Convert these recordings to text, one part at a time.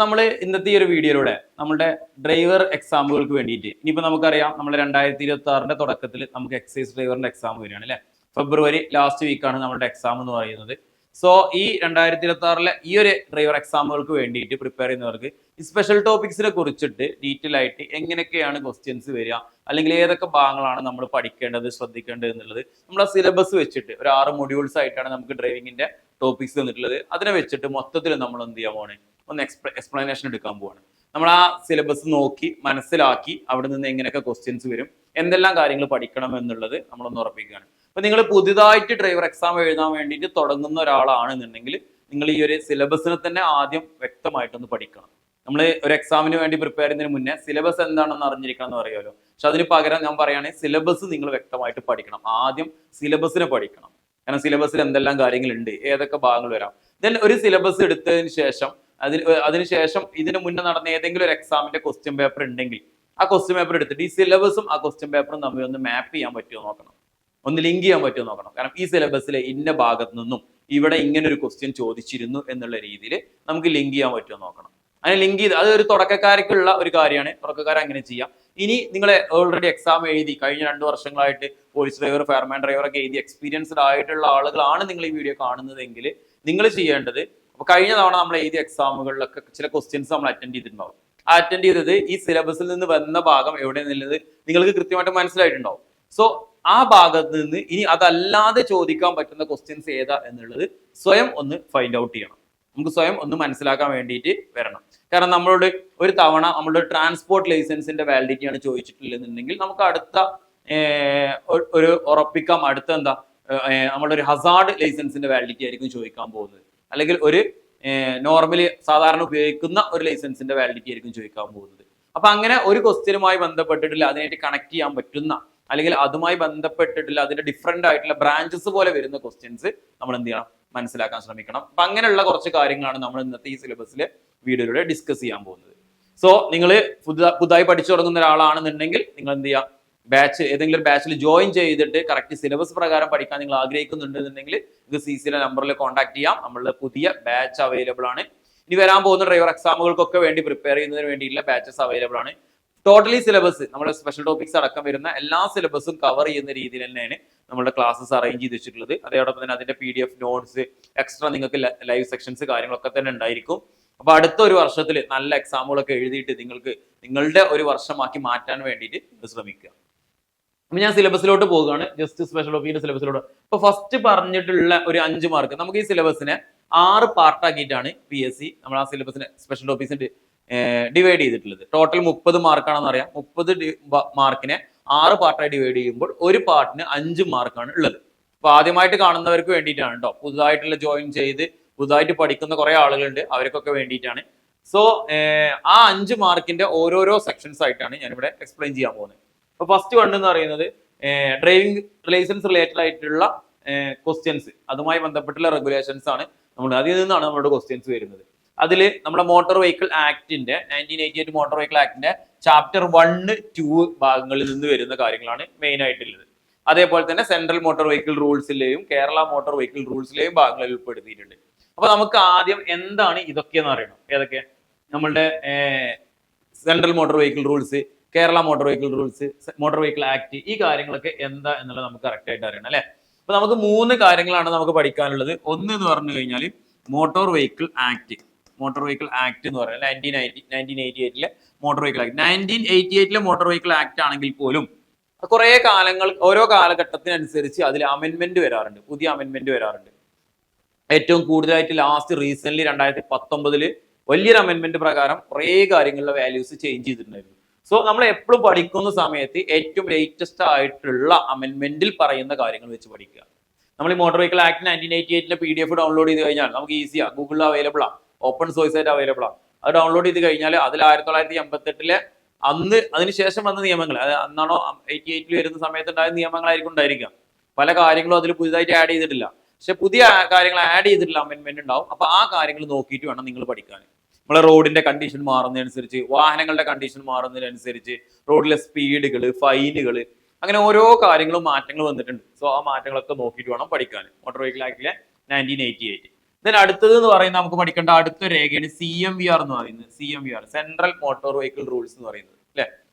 നമ്മൾ ഇന്നത്തെ ഈ ഒരു വീഡിയോയിലൂടെ നമ്മുടെ ഡ്രൈവർ എക്സാമുകൾക്ക് വേണ്ടിയിട്ട് ഇനിയിപ്പോൾ നമുക്കറിയാം നമ്മൾ 2026 തുടക്കത്തിൽ നമുക്ക് എക്സൈസ് ഡ്രൈവറിന്റെ എക്സാം വരികയാണ് അല്ലെ. ഫെബ്രുവരി ലാസ്റ്റ് വീക്കാണ് നമ്മുടെ എക്സാം എന്ന് പറയുന്നത്. സോ ഈ 2026 ഈ ഒരു ഡ്രൈവർ എക്സാമുകൾക്ക് വേണ്ടിയിട്ട് പ്രിപ്പയർ ചെയ്യുന്നവർക്ക് ഈ സ്പെഷ്യൽ ടോപ്പിക്സിനെ കുറിച്ചിട്ട് ഡീറ്റെയിൽ ആയിട്ട് എങ്ങനെയൊക്കെയാണ് ക്വസ്റ്റ്യൻസ് വരിക, അല്ലെങ്കിൽ ഏതൊക്കെ ഭാഗങ്ങളാണ് നമ്മൾ പഠിക്കേണ്ടത് ശ്രദ്ധിക്കേണ്ടത് എന്നുള്ളത് നമ്മുടെ സിലബസ് വെച്ചിട്ട് ഒരു 6 മൊഡ്യൂൾസ് ആയിട്ടാണ് നമുക്ക് ഡ്രൈവിങ്ങിന്റെ ടോപ്പിക്സ് തന്നിട്ടുള്ളത്. അതിനെ വെച്ചിട്ട് മൊത്തത്തിൽ നമ്മൾ എന്ത് ചെയ്യാൻ പോവാണ്, ഒന്ന് എക്സ്പ്ലനേഷൻ എടുക്കാൻ പോവാണ്. നമ്മൾ ആ സിലബസ് നോക്കി മനസ്സിലാക്കി അവിടെ നിന്ന് എങ്ങനെയൊക്കെ ക്വസ്റ്റ്യൻസ് വരും, എന്തെല്ലാം കാര്യങ്ങൾ പഠിക്കണം എന്നുള്ളത് നമ്മളൊന്ന് ഉറപ്പിക്കുകയാണ്. അപ്പൊ നിങ്ങൾ പുതിയതായിട്ട് ഡ്രൈവർ എക്സാം എഴുതാൻ വേണ്ടിയിട്ട് തുടങ്ങുന്ന ഒരാളാണെന്നുണ്ടെങ്കിൽ നിങ്ങൾ ഈ ഒരു സിലബസിനെ തന്നെ ആദ്യം വ്യക്തമായിട്ടൊന്ന് പഠിക്കണം. നമ്മൾ ഒരു എക്സാമിന് വേണ്ടി പ്രിപ്പയർ ചെയ്യുന്നതിന് മുന്നേ സിലബസ് എന്താണെന്ന് അറിഞ്ഞിരിക്കണം എന്ന് പറയുമല്ലോ. പക്ഷെ അതിന് പകരം ഞാൻ പറയുകയാണെങ്കിൽ സിലബസ് നിങ്ങൾ വ്യക്തമായിട്ട് പഠിക്കണം. ആദ്യം സിലബസിനെ പഠിക്കണം. കാരണം സിലബസിൽ എന്തെല്ലാം കാര്യങ്ങളുണ്ട്, ഏതൊക്കെ ഭാഗങ്ങൾ വരാം. ദെൻ ഒരു സിലബസ് എടുത്തതിന് ശേഷം അതിനുശേഷം ഇതിന് മുന്നേ നടന്ന ഏതെങ്കിലും ഒരു എക്സാമിന്റെ ക്വസ്റ്റ്യൻ പേപ്പർ ഉണ്ടെങ്കിൽ ആ ക്വസ്റ്റ്യൻ പേപ്പർ എടുത്തിട്ട് ഈ സിലബസും ആ ക്വസ്റ്റ്യൻ പേപ്പറും തമ്മിൽ ഒന്ന് മാപ്പ് ചെയ്യാൻ പറ്റുമോ നോക്കണം, ഒന്ന് ലിങ്ക് ചെയ്യാൻ പറ്റുമോ നോക്കണം. കാരണം ഈ സിലബസിലെ ഇന്ന ഭാഗത്ത് നിന്നും ഇവിടെ ഇങ്ങനെ ഒരു ക്വസ്റ്റ്യൻ ചോദിച്ചിരുന്നു എന്നുള്ള രീതിയിൽ നമുക്ക് ലിങ്ക് ചെയ്യാൻ പറ്റുമോ നോക്കണം. അങ്ങനെ ലിങ്ക് ചെയ്ത് അത് ഒരു തുടക്കക്കാർക്കുള്ള ഒരു കാര്യമാണ്, തുടക്കക്കാർ അങ്ങനെ ചെയ്യാം. ഇനി നിങ്ങൾ ഓൾറെഡി എക്സാം എഴുതി കഴിഞ്ഞ 2 വർഷങ്ങളായിട്ട് പോലീസ് ഡ്രൈവർ, ഫയർമാൻ ഡ്രൈവർ ഒക്കെ എഴുതി എക്സ്പീരിയൻസ്ഡ് ആയിട്ടുള്ള ആളുകളാണ് നിങ്ങൾ ഈ വീഡിയോ കാണുന്നതെങ്കിൽ നിങ്ങൾ ചെയ്യേണ്ടത്, അപ്പൊ കഴിഞ്ഞ തവണ നമ്മൾ എഴുതിയ എക്സാമുകളിലൊക്കെ ചില ക്വസ്റ്റ്യൻസ് നമ്മൾ അറ്റൻഡ് ചെയ്തിട്ടുണ്ടാവും. ആ അറ്റൻഡ് ചെയ്തത് ഈ സിലബസിൽ നിന്ന് വന്ന ഭാഗം എവിടെ നിന്നുള്ളത് നിങ്ങൾക്ക് കൃത്യമായിട്ട് മനസ്സിലായിട്ടുണ്ടാവും. സോ ആ ഭാഗത്ത് നിന്ന് ഇനി അതല്ലാതെ ചോദിക്കാൻ പറ്റുന്ന ക്വസ്റ്റ്യൻസ് ഏതാ എന്നുള്ളത് സ്വയം ഒന്ന് ഫൈൻഡ് ഔട്ട് ചെയ്യണം. നമുക്ക് സ്വയം ഒന്ന് മനസ്സിലാക്കാൻ വേണ്ടിയിട്ട് വരണം. കാരണം നമ്മളോട് ഒരു തവണ നമ്മളുടെ ട്രാൻസ്പോർട്ട് ലൈസൻസിന്റെ വാലിഡിറ്റി ആണ് ചോദിച്ചിട്ടില്ലെന്നുണ്ടെങ്കിൽ നമുക്ക് അടുത്ത ഒരു ഉറപ്പിക്കാം, അടുത്ത എന്താ നമ്മളുടെ ഒരു ഹസാർഡ് ലൈസൻസിന്റെ വാലിഡിറ്റി ആയിരിക്കും ചോദിക്കാൻ പോകുന്നത്. അല്ലെങ്കിൽ ഒരു നോർമലി സാധാരണ ഉപയോഗിക്കുന്ന ഒരു ലൈസൻസിന്റെ വാലിഡിറ്റി ആയിരിക്കും ചോദിക്കാൻ പോകുന്നത്. അപ്പൊ അങ്ങനെ ഒരു ക്വസ്റ്റ്യനുമായി ബന്ധപ്പെട്ടിട്ടില്ല അതിനായിട്ട് കണക്ട് ചെയ്യാൻ പറ്റുന്ന, അല്ലെങ്കിൽ അതുമായി ബന്ധപ്പെട്ടിട്ടില്ല അതിന്റെ ഡിഫറെന്റ് ആയിട്ടുള്ള ബ്രാഞ്ചസ് പോലെ വരുന്ന ക്വസ്റ്റ്യൻസ് നമ്മൾ എന്ത് ചെയ്യണം, മനസ്സിലാക്കാൻ ശ്രമിക്കണം. അപ്പൊ അങ്ങനെയുള്ള കുറച്ച് കാര്യങ്ങളാണ് നമ്മൾ ഇന്നത്തെ ഈ സിലബസിലെ വീഡിയോയിലൂടെ ഡിസ്കസ് ചെയ്യാൻ പോകുന്നത്. സോ നിങ്ങൾ പുതുതായി പഠിച്ചു തുടങ്ങുന്ന ഒരാളാണെന്നുണ്ടെങ്കിൽ നിങ്ങൾ എന്ത് ചെയ്യുക, ഏതെങ്കിലും ഒരു ബാച്ചിൽ ജോയിൻ ചെയ്തിട്ട് കറക്റ്റ് സിലബസ് പ്രകാരം പഠിക്കാൻ നിങ്ങൾ ആഗ്രഹിക്കുന്നുണ്ടെന്നുണ്ടെങ്കിൽ ഇത് CCയിലെ നമ്പറിൽ കോൺടാക്ട് ചെയ്യാം. നമ്മളുടെ പുതിയ ബാച്ച് അവൈലബിൾ ആണ്. ഇനി വരാൻ പോകുന്ന ഡ്രൈവർ എക്സാമുകൾക്കൊക്കെ വേണ്ടി പ്രിപ്പയർ ചെയ്യുന്നതിന് വേണ്ടിയിട്ടുള്ള ബാച്ചസ് അവൈലബിൾ ആണ്. ടോട്ടലി സിലബസ് നമ്മുടെ സ്പെഷ്യൽ ടോപ്പിക്സ് അടക്കം വരുന്ന എല്ലാ സിലബസും കവർ ചെയ്യുന്ന രീതിയിൽ തന്നെയാണ് നമ്മുടെ ക്ലാസ്സസ് അറേഞ്ച് ചെയ്ത് വെച്ചിട്ടുള്ളത്. അതോടൊപ്പം തന്നെ അതിന്റെ PDF നോട്ട്സ്, എക്സ്ട്രാ നിങ്ങൾക്ക് ലൈവ് സെക്ഷൻസ് കാര്യങ്ങളൊക്കെ തന്നെ ഉണ്ടായിരിക്കും. അപ്പൊ അടുത്ത ഒരു വർഷത്തിൽ നല്ല എക്സാമുകളൊക്കെ എഴുതിയിട്ട് നിങ്ങൾക്ക് നിങ്ങളുടെ ഒരു വർഷമാക്കി മാറ്റാൻ വേണ്ടിയിട്ട് ശ്രമിക്കുക. അപ്പൊ ഞാൻ സിലബസിലോട്ട് പോവുകയാണ്, ജസ്റ്റ് സ്പെഷ്യൽ ടോപ്പിക്കിന്റെ സിലബസിലോട്ട്. അപ്പൊ ഫസ്റ്റ് പറഞ്ഞിട്ടുള്ള ഒരു 5 മാർക്ക് നമുക്ക് ഈ സിലബസിനെ 6 പാർട്ടാക്കിയിട്ടാണ് PSC നമ്മൾ ആ സിലബസിനെ സ്പെഷ്യൽ ടോപ്പിക്സിന്റെ ഡിവൈഡ് ചെയ്തിട്ടുള്ളത്. ടോട്ടൽ 30 മാർക്കാണെന്ന് അറിയാം. 30 മാർക്കിനെ 6 പാർട്ടായി ഡിവൈഡ് ചെയ്യുമ്പോൾ ഒരു പാർട്ടിന് 5 മാർക്കാണ് ഉള്ളത്. അപ്പൊ ആദ്യമായിട്ട് കാണുന്നവർക്ക് വേണ്ടിയിട്ടാണ് കേട്ടോ, പുതുതായിട്ടുള്ള ജോയിൻ ചെയ്ത് പുതുതായിട്ട് പഠിക്കുന്ന കുറെ ആളുകളുണ്ട്, അവർക്കൊക്കെ വേണ്ടിയിട്ടാണ്. സോ ആ 5 മാർക്കിന്റെ ഓരോരോ സെക്ഷൻസ് ആയിട്ടാണ് ഞാനിവിടെ എക്സ്പ്ലെയിൻ ചെയ്യാൻ പോകുന്നത്. അപ്പൊ ഫസ്റ്റ് വൺ എന്ന് പറയുന്നത് ഡ്രൈവിംഗ് ലൈസൻസ് റിലേറ്റഡ് ആയിട്ടുള്ള ക്വസ്റ്റ്യൻസ്, അതുമായി ബന്ധപ്പെട്ടുള്ള റെഗുലേഷൻസ് ആണ്. അതിൽ നിന്നാണ് നമ്മുടെ ക്വസ്റ്റ്യൻസ് വരുന്നത്. അതിൽ നമ്മുടെ മോട്ടോർ വെഹിക്കിൾ ആക്ടിന്റെ 1988 മോട്ടോർ വെഹിക്കിൾ ആക്ടിന്റെ ചാപ്റ്റർ 1, 2 ഭാഗങ്ങളിൽ നിന്ന് വരുന്ന കാര്യങ്ങളാണ് മെയിൻ ആയിട്ടുള്ളത്. അതേപോലെ തന്നെ സെൻട്രൽ മോട്ടോർ വെഹിക്കിൾ റൂൾസിലെയും കേരള മോട്ടോർ വെഹിക്കിൾ റൂൾസിലെയും ഭാഗങ്ങളിൽ ഉൾപ്പെടുത്തിയിട്ടുണ്ട്. അപ്പൊ നമുക്ക് ആദ്യം എന്താണ് ഇതൊക്കെയെന്ന് അറിയണം. ഏതൊക്കെ നമ്മളുടെ central motor vehicle rules, Kerala motor vehicle rules, motor vehicle act, ഈ കാര്യങ്ങളൊക്കെ എന്താ എന്നുള്ളത് നമുക്ക് കറക്റ്റ് ആയിട്ട് അറിയണം അല്ലെ. അപ്പൊ നമുക്ക് 3 കാര്യങ്ങളാണ് നമുക്ക് പഠിക്കാനുള്ളത്. ഒന്ന് എന്ന് പറഞ്ഞു കഴിഞ്ഞാൽ motor vehicle act. Motor vehicle act എന്ന് പറയുന്നത് 1988 motor vehicle act. 1988 motor vehicle act ആണെങ്കിൽ പോലും കുറെ കാലങ്ങൾ, ഓരോ കാലഘട്ടത്തിനനുസരിച്ച് അതിൽ അമെന്റ്മെന്റ് വരാറുണ്ട്, പുതിയ അമെന്റ്മെന്റ് വരാറുണ്ട്. ഏറ്റവും കൂടുതലായിട്ട് ലാസ്റ്റ് റീസെന്റ് 2019 വലിയൊരു അമെന്റ്മെന്റ് പ്രകാരം കുറെ കാര്യങ്ങളിലെ വാല്യൂസ് ചേഞ്ച് ചെയ്തിട്ടുണ്ടായിരുന്നു. സോ നമ്മൾ എപ്പോഴും പഠിക്കുന്ന സമയത്ത് ഏറ്റവും ലേറ്റസ്റ്റ് ആയിട്ടുള്ള അമെന്റ്മെന്റിൽ പറയുന്ന കാര്യങ്ങൾ വെച്ച് പഠിക്കുക. നമ്മൾ ഈ motor vehicle act 1988 PDF download ചെയ്ത് കഴിഞ്ഞാൽ നമുക്ക് ഈസിയാ, ഗൂഗിളിൽ അവൈലബിൾ ആണ്, ഓപ്പൺ സോഴ്സ് ആയിട്ട് അവൈലബിൾ ആണ്. അത് ഡൗൺലോഡ് ചെയ്ത് കഴിഞ്ഞാൽ അതിൽ 1988 അന്ന് അതിനുശേഷം വന്ന നിയമങ്ങൾ, അന്നാണോ 88 വരുന്ന സമയത്ത് ഉണ്ടായ നിയമങ്ങളായിരിക്കും ഉണ്ടായിരിക്കുക. പല കാര്യങ്ങളും അതിൽ പുതിയതായിട്ട് ആഡ് ചെയ്തിട്ടില്ല. പക്ഷെ പുതിയ കാര്യങ്ങൾ ആഡ് ചെയ്തിട്ടുള്ള അമെന്റ്മെന്റ് ഉണ്ടാവും. അപ്പൊ ആ കാര്യങ്ങൾ നോക്കിയിട്ട് വേണം നിങ്ങൾ പഠിക്കാൻ. നമ്മളെ റോഡിന്റെ കണ്ടീഷൻ മാറുന്നതിനനുസരിച്ച്, വാഹനങ്ങളുടെ കണ്ടീഷൻ മാറുന്നതിനനുസരിച്ച് റോഡിലെ സ്പീഡുകൾ, ഫൈനുകൾ, അങ്ങനെ ഓരോ കാര്യങ്ങളും മാറ്റങ്ങൾ വന്നിട്ടുണ്ട്. സോ ആ മാറ്റങ്ങളൊക്കെ നോക്കിയിട്ട് വേണം പഠിക്കാൻ. Motor vehicle ആക്ടിലെ 1988. ദെൻ അടുത്തത് എന്ന് പറയുന്നത് നമുക്ക് പഠിക്കേണ്ട അടുത്ത രേഖയാണ് CMVR എന്ന് പറയുന്നത്. CMVR central motor vehicle rules എന്ന് പറയുന്നത് അല്ലെ.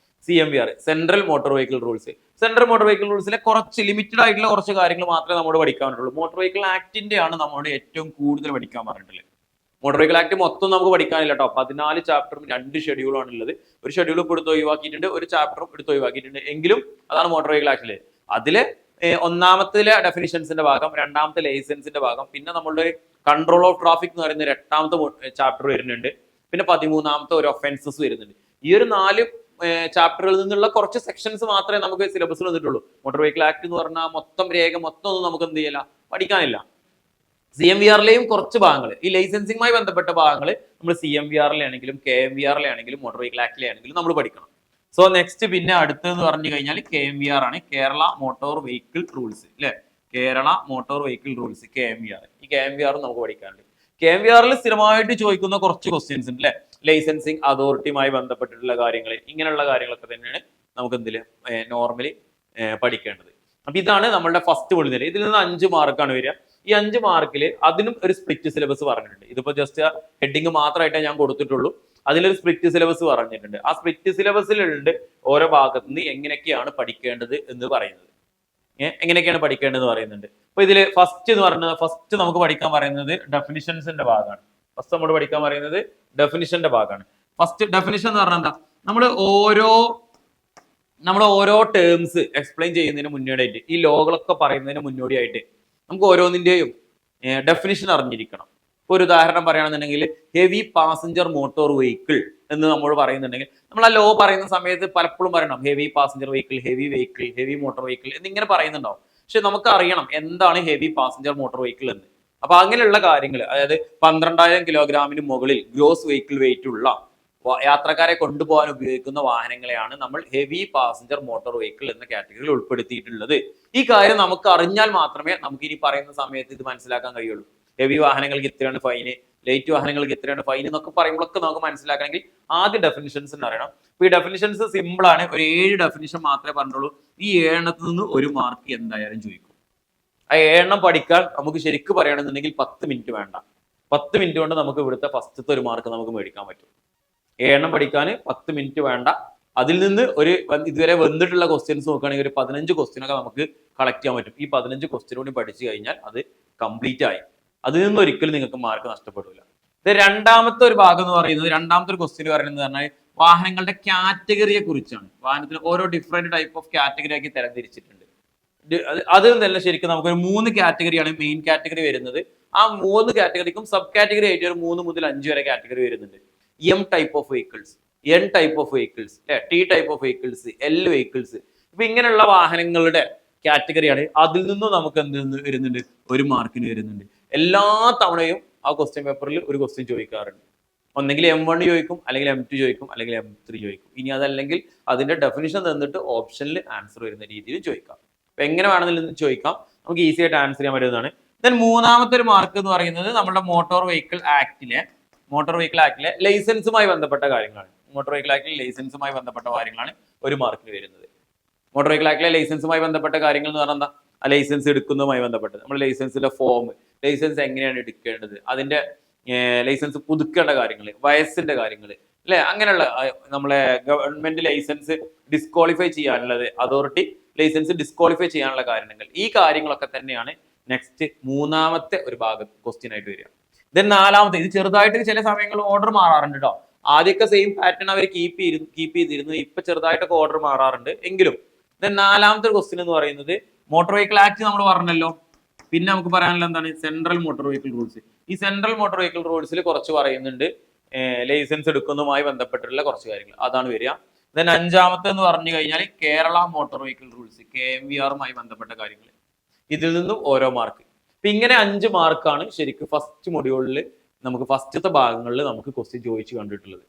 CMVR central motor vehicle rules. Central motor vehicle റൂൾസിലെ കുറച്ച് ലിമിറ്റഡ് ആയിട്ടുള്ള കുറച്ച് കാര്യങ്ങൾ മാത്രമേ നമ്മോട് പഠിക്കാൻ പറ്റുള്ളൂ. മോട്ടോർ വെഹിക്കിൾ ആക്ടിന്റെ ആണ് നമ്മോട് ഏറ്റവും കൂടുതൽ പഠിക്കാൻ പറഞ്ഞിട്ടുള്ളത്. മോട്ടോർ വെഹിക്കിൾ ആക്ട് മൊത്തം നമുക്ക് പഠിക്കാനില്ല കേട്ടോ. 14 ചാപ്റ്ററും 2 ഷെഡ്യൂളാണ് ഉള്ളത്. ഒരു ഷെഡ്യൂൾ ഇപ്പോൾ എടുത്ത് ഒഴിവാക്കിയിട്ടുണ്ട്, ഒരു ചാപ്റ്ററും എടുത്ത് ഒഴിവാക്കിയിട്ടുണ്ട്. എങ്കിലും അതാണ് മോട്ടോർ വെഹിക്കിൾ ആക്ടില്. അതില് ഒന്നാമത്തിലെ ഡെഫിനിഷൻസിന്റെ ഭാഗം, രണ്ടാമത്തെ ലൈസൻസിന്റെ ഭാഗം, പിന്നെ നമ്മളുടെ കൺട്രോൾ ഓഫ് ട്രാഫിക് എന്ന് പറയുന്ന 8ാമത്തെ ചാപ്റ്റർ വരുന്നുണ്ട്. പിന്നെ 13ാമത്തെ ഒരു ഒഫൻസസ് വരുന്നുണ്ട്. ഈ ഒരു 4 ചാപ്റ്ററുകളിൽ നിന്നുള്ള കുറച്ച് സെക്ഷൻസ് മാത്രമേ നമുക്ക് സിലബസിൽ വന്നിട്ടുള്ളൂ. മോട്ടോർ വെഹിക്കിൾ ആക്ട് എന്ന് പറഞ്ഞാൽ മൊത്തം രേഖ മൊത്തം ഒന്നും നമുക്ക് എന്ത് ചെയ്യില്ല, പഠിക്കാനില്ല. CMVRലെയും കുറച്ച് ഭാഗങ്ങൾ, ഈ ലൈസൻസിങ്ങുമായി ബന്ധപ്പെട്ട ഭാഗങ്ങൾ നമ്മൾ CMVRലാണെങ്കിലും KMVRലാണെങ്കിലും മോട്ടോർ വെഹിക്കിൾ ആക്ടിലാണെങ്കിലും നമ്മൾ പഠിക്കണം. സോ നെക്സ്റ്റ് പിന്നെ അടുത്തെന്ന് പറഞ്ഞു കഴിഞ്ഞാൽ KMVR ആണ്, കേരള മോട്ടോർ വെഹിക്കിൾ റൂൾസ് അല്ലെ. Kerala motor vehicle rules KMVR. ഈ KMVR നമുക്ക് പഠിക്കാനുണ്ട്. KMVRൽ സ്ഥിരമായിട്ട് ചോദിക്കുന്ന കുറച്ച് ക്വസ്റ്റ്യൻസ് ഉണ്ട് അല്ലെ. ലൈസൻസിങ് അതോറിറ്റിയുമായി ബന്ധപ്പെട്ടിട്ടുള്ള കാര്യങ്ങൾ, ഇങ്ങനെയുള്ള കാര്യങ്ങളൊക്കെ തന്നെയാണ് നമുക്ക് എന്തില് നോർമലി പഠിക്കേണ്ടത്. അപ്പൊ ഇതാണ് നമ്മളുടെ ഫസ്റ്റ് പൊളിനില. ഇതിൽ നിന്ന് 5 മാർക്കാണ് വരിക. ഈ 5 മാർക്കിൽ അതിനും ഒരു സ്പ്ലിറ്റ് സിലബസ് പറഞ്ഞിട്ടുണ്ട്. ഇതിപ്പോ ജസ്റ്റ് ഹെഡിങ് മാത്രമായിട്ടേ ഞാൻ കൊടുത്തിട്ടുള്ളൂ. അതിലൊരു സ്പ്ലിറ്റ് സിലബസ് പറഞ്ഞിട്ടുണ്ട്. ആ സ്പ്ലിറ്റ് സിലബസിലുണ്ട് ഓരോ ഭാഗത്ത് നിന്ന് എങ്ങനെയൊക്കെയാണ് പഠിക്കേണ്ടത് എന്ന് പറയുന്നത്. എങ്ങനെയൊക്കെയാണ് പഠിക്കേണ്ടത് പറയുന്നുണ്ട്. അപ്പൊ ഇതില് ഫസ്റ്റ് നമുക്ക് പഠിക്കാൻ പറയുന്നത് ഡെഫിനിഷൻസിന്റെ ഭാഗമാണ്. ഫസ്റ്റ് നമ്മൾ പഠിക്കാൻ പറയുന്നത് ഡെഫിനിഷന്റെ ഭാഗമാണ്. ഫസ്റ്റ് ഡെഫിനിഷൻ എന്ന് പറഞ്ഞാൽ എന്താ, നമ്മൾ ഓരോ ടേംസ് എക്സ്പ്ലെയിൻ ചെയ്യുന്നതിന് മുന്നോടിയായിട്ട്, ഈ ലോകളൊക്കെ പറയുന്നതിന് മുന്നോടിയായിട്ട് നമുക്ക് ഓരോന്നിന്റെയും ഡെഫിനിഷൻ അറിഞ്ഞിരിക്കണം. ഇപ്പൊ ഒരു ഉദാഹരണം പറയുകയാണെന്നുണ്ടെങ്കിൽ ഹെവി പാസഞ്ചർ മോട്ടോർ വെഹിക്കിൾ എന്ന് നമ്മൾ പറയുന്നുണ്ടെങ്കിൽ, നമ്മൾ ആ ലോ പറയുന്ന സമയത്ത് പലപ്പോഴും പറയണം heavy passenger vehicle, heavy vehicle, heavy motor vehicle എന്നിങ്ങനെ പറയുന്നുണ്ടാവും. പക്ഷെ നമുക്ക് അറിയണം എന്താണ് ഹെവി പാസഞ്ചർ മോട്ടോർ വെഹിക്കിൾ എന്ന്. അപ്പൊ അങ്ങനെയുള്ള കാര്യങ്ങൾ, അതായത് 12,000 കിലോഗ്രാമിന് മുകളിൽ ഗ്രോസ് വെഹിക്കിൾ വെയിറ്റ് ഉള്ള യാത്രക്കാരെ കൊണ്ടുപോകാൻ ഉപയോഗിക്കുന്ന വാഹനങ്ങളെയാണ് നമ്മൾ ഹെവി പാസഞ്ചർ മോട്ടോർ വെഹിക്കിൾ എന്ന കാറ്റഗറിയിൽ ഉൾപ്പെടുത്തിയിട്ടുള്ളത്. ഈ കാര്യം നമുക്ക് അറിഞ്ഞാൽ മാത്രമേ നമുക്ക് ഇനി പറയുന്ന സമയത്ത് ഇത് മനസ്സിലാക്കാൻ കഴിയുള്ളൂ. ഹെവി വാഹനങ്ങൾക്ക് ഇത്രയാണ് ഫൈന്, ലൈറ്റ് വാഹനങ്ങൾക്ക് ഇത്രയാണ് ഫൈൻ എന്നൊക്കെ പറയുമ്പോഴൊക്കെ നമുക്ക് മനസ്സിലാക്കണമെങ്കിൽ ആദ്യം ഡെഫിനിഷൻസ് അറിയണം. അപ്പൊ ഈ ഡെഫിനിഷൻസ് സിമ്പിൾ ആണ്. ഒരു 7 ഡെഫിനിഷൻ മാത്രമേ പറഞ്ഞുള്ളൂ. ഈ 7 നിന്ന് 1 മാർക്ക് എന്തായാലും ചോദിക്കും. ആ 7 പഠിക്കാൻ നമുക്ക് ശരിക്കും പറയുകയാണെന്നുണ്ടെങ്കിൽ 10 മിനിറ്റ് വേണ്ട. 10 മിനിറ്റ് കൊണ്ട് നമുക്ക് ഇവിടുത്തെ ഫസ്റ്റത്തെ 1 മാർക്ക് നമുക്ക് മേടിക്കാൻ പറ്റും. 7 പഠിക്കാൻ 10 മിനിറ്റ് വേണ്ട. അതിൽ നിന്ന് ഇതുവരെ വന്നിട്ടുള്ള ക്വസ്റ്റ്യൻസ് നോക്കുകയാണെങ്കിൽ ഒരു 15 ക്വസ്റ്റ്യനൊക്കെ നമുക്ക് കളക്ട് ചെയ്യാൻ പറ്റും. ഈ 15 ക്വസ്റ്റ്യൻ കൂടി പഠിച്ചു കഴിഞ്ഞാൽ അത് കംപ്ലീറ്റ് ആയി. അതിൽ നിന്ന് ഒരിക്കലും നിങ്ങൾക്ക് മാർക്ക് നഷ്ടപ്പെടില്ല. രണ്ടാമത്തെ ഒരു ഭാഗം എന്ന് പറയുന്നത്, രണ്ടാമത്തെ ഒരു ക്വസ്റ്റ്യൻ പറയുന്നത് പറഞ്ഞാൽ വാഹനങ്ങളുടെ കാറ്റഗറിയെ കുറിച്ചാണ്. വാഹനത്തിന് ഓരോ ഡിഫറെന്റ് ടൈപ്പ് ഓഫ് കാറ്റഗറി ആക്കി തരംതിരിച്ചിട്ടുണ്ട്. അത് തന്നെ ശരിക്കും നമുക്കൊരു 3 കാറ്റഗറിയാണ് മെയിൻ കാറ്റഗറി വരുന്നത്. ആ 3 കാറ്റഗറിക്കും സബ് കാറ്റഗറി ആയിട്ട് ഒരു 3 മുതൽ 5 വരെ കാറ്റഗറി വരുന്നുണ്ട്. M type of vehicles, N type of vehicles, T type of vehicles, L vehicles. ഇപ്പൊ ഇങ്ങനെയുള്ള വാഹനങ്ങളുടെ കാറ്റഗറിയാണ്. അതിൽ നിന്നും നമുക്ക് എന്ത് വരുന്നുണ്ട്, 1 മാർക്കിന് വരുന്നുണ്ട്. എല്ലാ തവണയും ആ ക്വസ്റ്റ്യൻ പേപ്പറിൽ ഒരു ക്വസ്റ്റ്യൻ ചോദിക്കാറുണ്ട്. ഒന്നെങ്കിൽ M1 ചോദിക്കും, അല്ലെങ്കിൽ M2 ചോദിക്കും, അല്ലെങ്കിൽ M3 ചോദിക്കും. ഇനി അതല്ലെങ്കിൽ അതിന്റെ ഡെഫിനിഷൻ തന്നിട്ട് ഓപ്ഷനിൽ ആൻസർ വരുന്ന രീതിയിൽ ചോദിക്കാം. അപ്പൊ എങ്ങനെ വേണമെങ്കിലും ചോദിക്കാം, നമുക്ക് ഈസി ആയിട്ട് ആൻസർ ചെയ്യാൻ പറ്റുന്നതാണ്. ദെൻ മൂന്നാമത്തെ ഒരു മാർക്ക് എന്ന് പറയുന്നത് നമ്മുടെ മോട്ടോർ വെഹിക്കിൾ ആക്ടിലെ ലൈസൻസുമായി ബന്ധപ്പെട്ട കാര്യങ്ങളാണ്. മോട്ടോർ വെഹിക്കിൾ ആക്ടിലെ ലൈസൻസുമായി ബന്ധപ്പെട്ട കാര്യങ്ങളാണ് 1 മാർക്കിന് വരുന്നത്. മോട്ടോർ വെഹിക്കിൾ ആക്ടിലെ ലൈസൻസുമായി ബന്ധപ്പെട്ട കാര്യങ്ങൾ എന്ന് പറഞ്ഞാൽ എന്താ, ആ ലൈസൻസ് എടുക്കുന്നതുമായി ബന്ധപ്പെട്ടത്, നമ്മൾ ലൈസൻസിന്റെ ഫോം, ലൈസൻസ് എങ്ങനെയാണ് എടുക്കേണ്ടത്, അതിന്റെ ലൈസൻസ് പുതുക്കേണ്ട കാര്യങ്ങൾ, വയസ്സിന്റെ കാര്യങ്ങൾ അല്ലെ, അങ്ങനെയുള്ള നമ്മളെ ഗവൺമെന്റ് ലൈസൻസ് ഡിസ്ക്വാളിഫൈ ചെയ്യാനുള്ളത്, അതോറിറ്റി ലൈസൻസ് ഡിസ്ക്വാളിഫൈ ചെയ്യാനുള്ള കാര്യങ്ങൾ, ഈ കാര്യങ്ങളൊക്കെ തന്നെയാണ് നെക്സ്റ്റ് മൂന്നാമത്തെ ഒരു ഭാഗം ക്വസ്റ്റ്യൻ ആയിട്ട് വരിക. ദെൻ നാലാമത്തെ, ഇത് ചെറുതായിട്ട് ചില സമയങ്ങളിൽ ഓർഡർ മാറാറുണ്ട് കേട്ടോ. ആദ്യമൊക്കെ സെയിം പാറ്റേൺ അവർ കീപ്പ് ചെയ്തിരുന്നു, ഇപ്പൊ ചെറുതായിട്ടൊക്കെ ഓർഡർ മാറാറുണ്ട് എങ്കിലും. ദെൻ നാലാമത്തെ ക്വസ്റ്റ്യൻ എന്ന് പറയുന്നത് മോട്ടോർ വെഹിക്കിൾ ആക്ട് നമ്മൾ പറഞ്ഞല്ലോ. പിന്നെ നമുക്ക് പറയാനുള്ള എന്താണ്, സെൻട്രൽ മോട്ടോർ വെഹിക്കിൾ റൂൾസ്. ഈ സെൻട്രൽ മോട്ടോർ വെഹിക്കിൾ റൂൾസിൽ കുറച്ച് പറയുന്നുണ്ട്, ലൈസൻസ് എടുക്കുന്നതുമായി ബന്ധപ്പെട്ടിട്ടുള്ള കുറച്ച് കാര്യങ്ങൾ, അതാണ് വരിക. ദെൻ അഞ്ചാമത്തെ എന്ന് പറഞ്ഞു കഴിഞ്ഞാൽ കേരള മോട്ടോർ വെഹിക്കിൾ റൂൾസ്, KMVRുമായി ബന്ധപ്പെട്ട കാര്യങ്ങൾ. ഇതിൽ നിന്നും ഓരോ മാർക്ക്. അപ്പൊ ഇങ്ങനെ 5 മാർക്കാണ് ശരിക്കും ഫസ്റ്റ് മൊഡ്യൂളിൽ നമുക്ക് ഫസ്റ്റത്തെ ഭാഗങ്ങളിൽ നമുക്ക് ക്വസ്റ്റ്യൻ ചോദിച്ചു കണ്ടിട്ടുള്ളത്.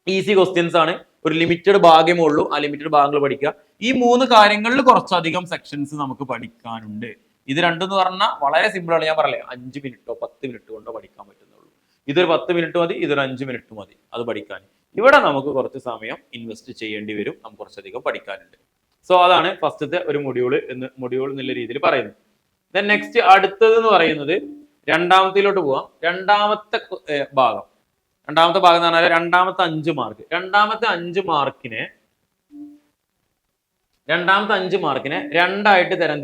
ഈസി ക്വസ്റ്റ്യൻസ് ആണ്, ഒരു ലിമിറ്റഡ് ഭാഗമേ ഉള്ളൂ. ആ ലിമിറ്റഡ് ഭാഗങ്ങൾ പഠിക്കുക. ഈ 3 കാര്യങ്ങളിൽ കുറച്ചധികം സെക്ഷൻസ് നമുക്ക് പഠിക്കാനുണ്ട്. ഇത് രണ്ടെന്ന് പറഞ്ഞാൽ വളരെ സിമ്പിൾ ആണ്. ഞാൻ പറയലേ 5 മിനിറ്റോ 10 മിനിറ്റ് കൊണ്ടോ പഠിക്കാൻ പറ്റുന്നുള്ളൂ. ഇതൊരു 10 മിനിറ്റ് മതി, ഇതൊരു 5 മിനിറ്റ് മതി അത് പഠിക്കാൻ. ഇവിടെ നമുക്ക് കുറച്ച് സമയം ഇൻവെസ്റ്റ് ചെയ്യേണ്ടി വരും, നമുക്ക് കുറച്ചധികം പഠിക്കാനുണ്ട്. സോ അതാണ് ഫസ്റ്റത്തെ ഒരു മൊഡ്യൂൾ എന്നുള്ള രീതിയിൽ പറയുന്നത്. ദെൻ നെക്സ്റ്റ് അടുത്തത് എന്ന് പറയുന്നത് രണ്ടാമത്തിലോട്ട് പോവാം. രണ്ടാമത്തെ ഭാഗം എന്ന് പറഞ്ഞാൽ രണ്ടാമത്തെ 5 മാർക്ക്. രണ്ടാമത്തെ 5 മാർക്കിനെ രണ്ടായിട്ട് തരം